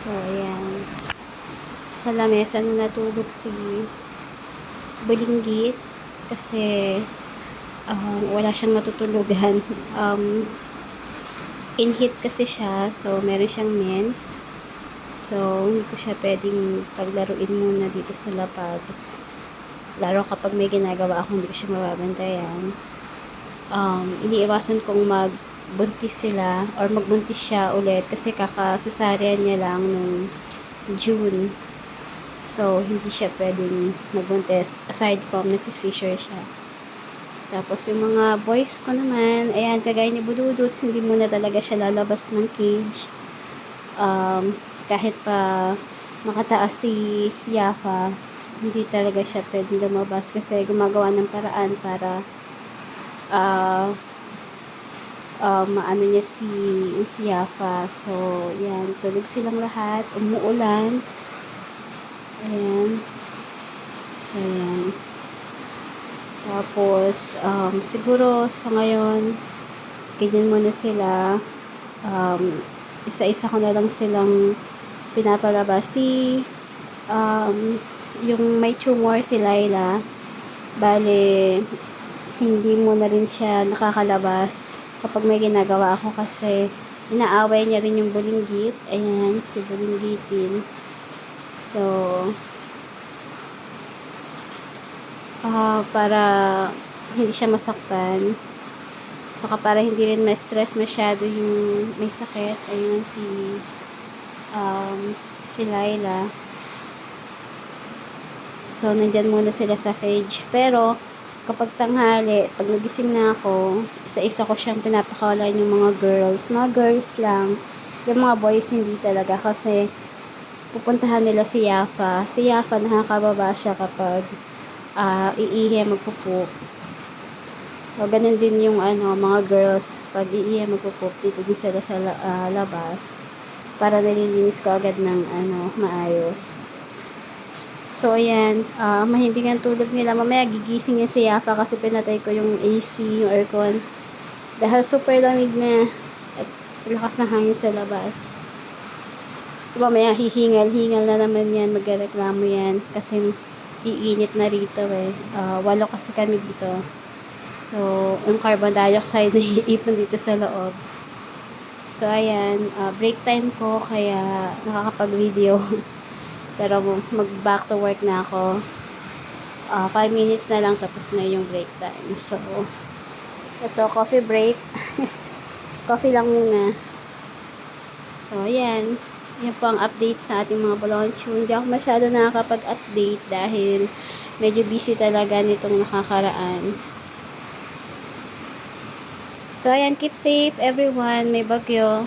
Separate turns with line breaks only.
So, ayan. Sa lamesa na natulog si Bulinggit kasi wala siyang matutulugan. In-heat kasi siya. So, meron siyang mens. So, hindi ko siya pwedeng paglaruin muna dito sa lapag. Lalo kapag may ginagawa ako, hindi ko siya mababantayan. Iniiwasan kong magbuntis sila or magbuntis siya ulit kasi kakasasaryan niya lang nung June. So, hindi siya pwedeng magbuntis aside from nagsisisure siya. Tapos, yung mga boys ko naman, ayan, kagaya ni Bududuts, hindi muna talaga siya lalabas ng cage. Kahit pa makataas si Yafa, hindi talaga siya pwedeng lumabas kasi gumagawa ng paraan para maano niya si Yafa. So, yan, tulog silang lahat, umuulan. Ayan. So, yan. Tapos, siguro sa ngayon, ganyan muna sila. Isa-isa ko na lang silang pinapalabas. Yung may tumor si Laila, bale, hindi mo na rin siya nakakalabas kapag may ginagawa ako kasi inaaway niya rin yung Bulinggit. Ayan, si Bulinggitin. So, para hindi siya masaktan. Saka para hindi rin ma-stress masyado yung may sakit. Ayun si Laila. So, nandyan muna sila sa cage. Pero, kapag tanghali, pag nagising na ako, isa-isa ko siyang pinapakawalan yung mga girls. Mga girls lang. Yung mga boys, hindi talaga. Kasi, pupuntahan nila si Yafa. Si Yafa, nakakababa siya kapag iihi, magpupup. So, ganun din yung mga girls. Pag iihi, magpupup, dito din sila sa labas. Para nalilinis ko agad ng maayos. So, ayan. Mahimbing ang tulog nila. Mamaya, gigising yan si Yafa kasi pinatay ko yung AC, yung aircon. Dahil super lamig na. At lakas ng hangin sa labas. So, mamaya hihingal na naman yan, magreklamo yan kasi iinit na rito eh. 8 kasi kami dito. So, yung carbon dioxide na iipon dito sa loob. So, ayan, break time ko kaya nakakapag-video. Pero mag-back to work na ako. 5 minutes na lang tapos na yung break time. So, ito, coffee break. Coffee lang muna. So, ayan. Yan po ang update sa ating mga baloncho. Hindi ako masyado nakakapag-update dahil medyo busy talaga nitong nakakaraan. So, ayan. Keep safe, everyone. May bagyo.